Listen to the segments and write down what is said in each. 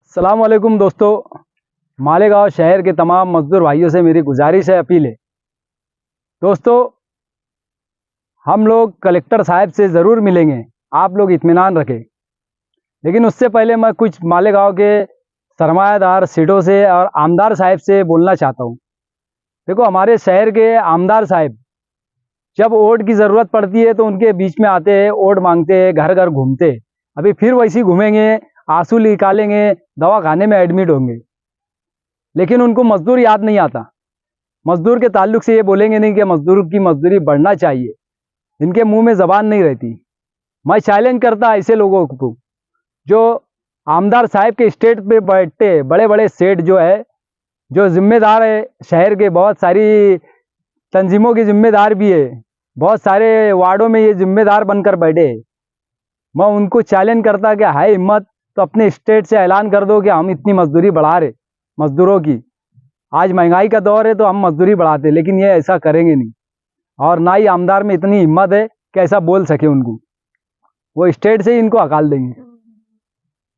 अस्सलाम वालेकुम दोस्तों। मालेगांव शहर के तमाम मजदूर भाइयों से मेरी गुजारिश है, अपील है। दोस्तों, हम लोग कलेक्टर साहब से ज़रूर मिलेंगे, आप लोग इत्मीनान रखें। लेकिन उससे पहले मैं कुछ मालेगांव के सरमायादार सीटों से और आमदार साहब से बोलना चाहता हूँ। देखो, हमारे शहर के आमदार साहब जब वोट की ज़रूरत पड़ती है तो उनके बीच में आते हैं, वोट मांगते हैं, घर घर घूमते। अभी फिर वैसी घूमेंगे, आंसू निकालेंगे, दवा खाने में एडमिट होंगे, लेकिन उनको मजदूर याद नहीं आता। मजदूर के ताल्लुक से ये बोलेंगे नहीं कि मजदूर की मजदूरी बढ़ना चाहिए। इनके मुंह में जबान नहीं रहती। मैं चैलेंज करता ऐसे लोगों को जो आमदार साहब के स्टेट पे बैठते, बड़े बड़े सेठ जो है, जो जिम्मेदार है, शहर के बहुत सारी तंजीमों के जिम्मेदार भी है, बहुत सारे वार्डों में ये जिम्मेदार बनकर बैठे। मैं उनको चैलेंज करता कि है हिम्मत तो अपने स्टेट से ऐलान कर दो कि हम इतनी मजदूरी बढ़ा रहे मजदूरों की। आज महंगाई का दौर है तो हम मजदूरी बढ़ाते, लेकिन ये ऐसा करेंगे नहीं। और ना ही आमदार में इतनी हिम्मत है कि ऐसा बोल सके उनको। वो स्टेट से ही इनको हकाल देंगे।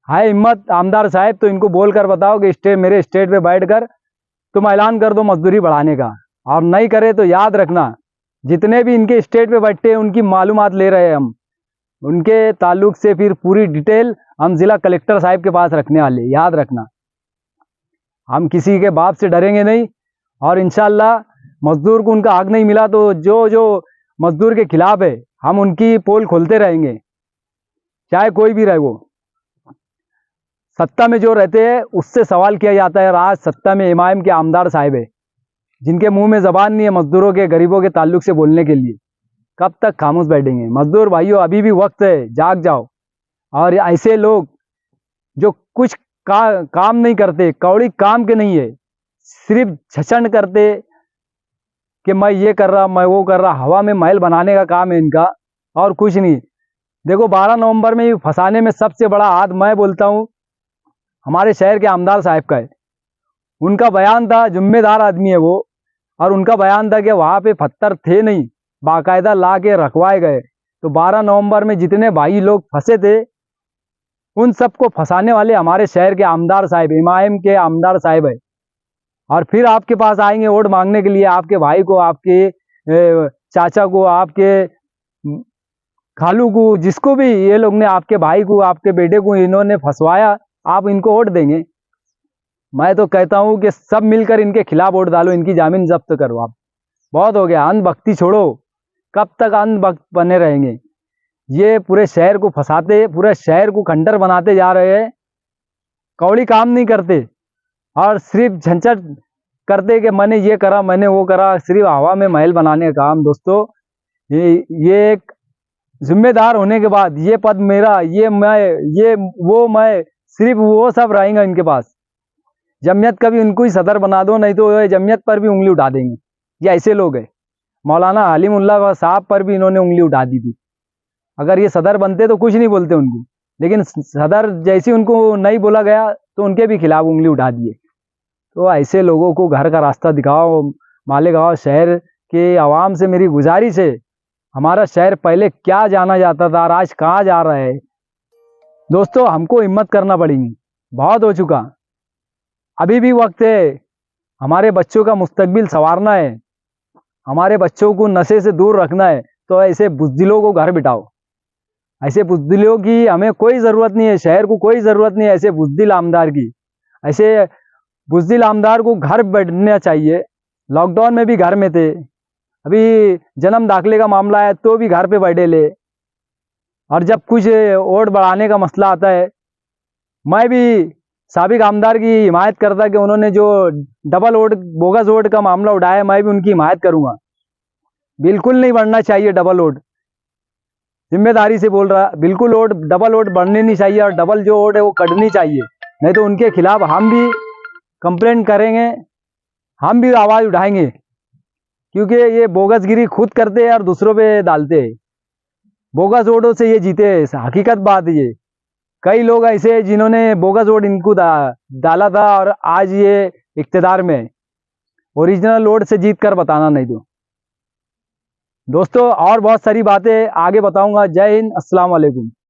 है हिम्मत आमदार साहब तो इनको बोल कर बताओ कि मेरे स्टेट पे बैठ कर तुम ऐलान कर दो मजदूरी बढ़ाने का। और नहीं करे तो याद रखना, जितने भी इनके स्टेट पे बैठते हैं उनकी मालूमात ले रहे हैं हम। उनके ताल्लुक से फिर पूरी डिटेल हम जिला कलेक्टर साहब के पास रखने वाले, याद रखना। हम किसी के बाप से डरेंगे नहीं। और इंशाल्लाह मजदूर को उनका हक नहीं मिला तो जो जो मजदूर के खिलाफ है हम उनकी पोल खोलते रहेंगे, चाहे कोई भी रहे। वो सत्ता में जो रहते हैं उससे सवाल किया जाता है। और आज सत्ता में इमाम के आमदार साहब है, जिनके मुंह में जबान नहीं है मजदूरों के, गरीबों के ताल्लुक से बोलने के लिए। कब तक खामोश बैठेंगे? मजदूर भाइयों, अभी भी वक्त है, जाग जाओ। और ऐसे लोग जो कुछ काम नहीं करते, कौड़ी काम के नहीं है, सिर्फ छछन करते कि मैं ये कर रहा, मैं वो कर रहा, हवा में महल बनाने का काम है इनका, और कुछ नहीं। देखो, 12 नवंबर में फंसाने में सबसे बड़ा हाथ मैं बोलता हूँ हमारे शहर के आमदार साहब का है। उनका बयान था, जिम्मेदार आदमी है वो, और उनका बयान था कि वहाँ पे पत्थर थे नहीं, बाकायदा ला के रखवाए गए। तो 12 नवंबर में जितने भाई लोग फंसे थे उन सबको फंसाने वाले हमारे शहर के आमदार साहब, इमाम के आमदार साहब है। और फिर आपके पास आएंगे वोट मांगने के लिए, आपके भाई को, आपके चाचा को, आपके खालू को, जिसको भी ये लोग ने, आपके भाई को, आपके बेटे को इन्होंने फंसवाया, आप इनको वोट देंगे? मैं तो कहता हूं कि सब मिलकर इनके खिलाफ वोट डालो, इनकी जामीन जब्त करो। आप बहुत हो गया, अंधभक्ति छोड़ो। कब तक अंधभक्त बने रहेंगे? ये पूरे शहर को फंसाते, पूरे शहर को खंडर बनाते जा रहे हैं। कौड़ी काम नहीं करते और सिर्फ झंझट करते कि मैंने ये करा, मैंने वो करा, सिर्फ हवा में महल बनाने का काम। दोस्तों, ये एक जिम्मेदार होने के बाद ये पद मेरा, ये मैं, ये वो मैं, सिर्फ वो सब रहेगा इनके पास। जमीयत का भी उनको ही सदर बना दो, नहीं तो जमीयत पर भी उंगली उठा देंगे। ये ऐसे लोग हैं। मौलाना हलीमुल्लाह साहब पर भी इन्होंने उंगली उठा दी थी। अगर ये सदर बनते तो कुछ नहीं बोलते उनको, लेकिन सदर जैसे उनको नहीं बोला गया तो उनके भी खिलाफ उंगली उठा दिए। तो ऐसे लोगों को घर का रास्ता दिखाओ। मालेगांव शहर के आवाम से मेरी गुजारिश है, हमारा शहर पहले क्या जाना जाता था और आज कहाँ जा रहा है। दोस्तों, हमको हिम्मत करना पड़ेगी, बहुत हो चुका। अभी भी वक्त है, हमारे बच्चों का मुस्तकबिल संवारना है, हमारे बच्चों को नशे से दूर रखना है। तो ऐसे बुज़दिलों को घर बिठाओ। ऐसे बुज़दिलों की हमें कोई ज़रूरत नहीं है, शहर को कोई ज़रूरत नहीं है ऐसे बुज़दिल आमदार की। ऐसे बुज़दिल आमदार को घर बैठना चाहिए। लॉकडाउन में भी घर में थे, अभी जन्म दाखिले का मामला है तो भी घर पे बैठे ले। और जब कुछ वोट बढ़ाने का मसला आता है, मैं भी साबिक आमदार की हिमायत करता कि उन्होंने जो डबल वोट, बोगस वोट का मामला उठाया, मैं भी उनकी हिमायत करूंगा। बिल्कुल नहीं बढ़ना चाहिए डबल वोट, जिम्मेदारी से बोल रहा। बिल्कुल वोट, डबल वोट बढ़ने नहीं चाहिए, और डबल जो वोट है वो कटनी चाहिए। नहीं तो उनके खिलाफ हम भी कंप्लेंट करेंगे, हम भी आवाज़ उठाएंगे, क्योंकि ये बोगसगिरी खुद करते हैं और दूसरों पे डालते हैं। बोगस वोटों से ये जीते हैं, हकीकत बात ये। कई लोग ऐसे हैं जिन्होंने बोगस वोट इनको डाला था और आज ये इख्तिदार में। ओरिजिनल वोट से जीत कर बताना। नहीं तो दोस्तों, और बहुत सारी बातें आगे बताऊंगा। जय हिंद, अस्सलाम वालेकुम।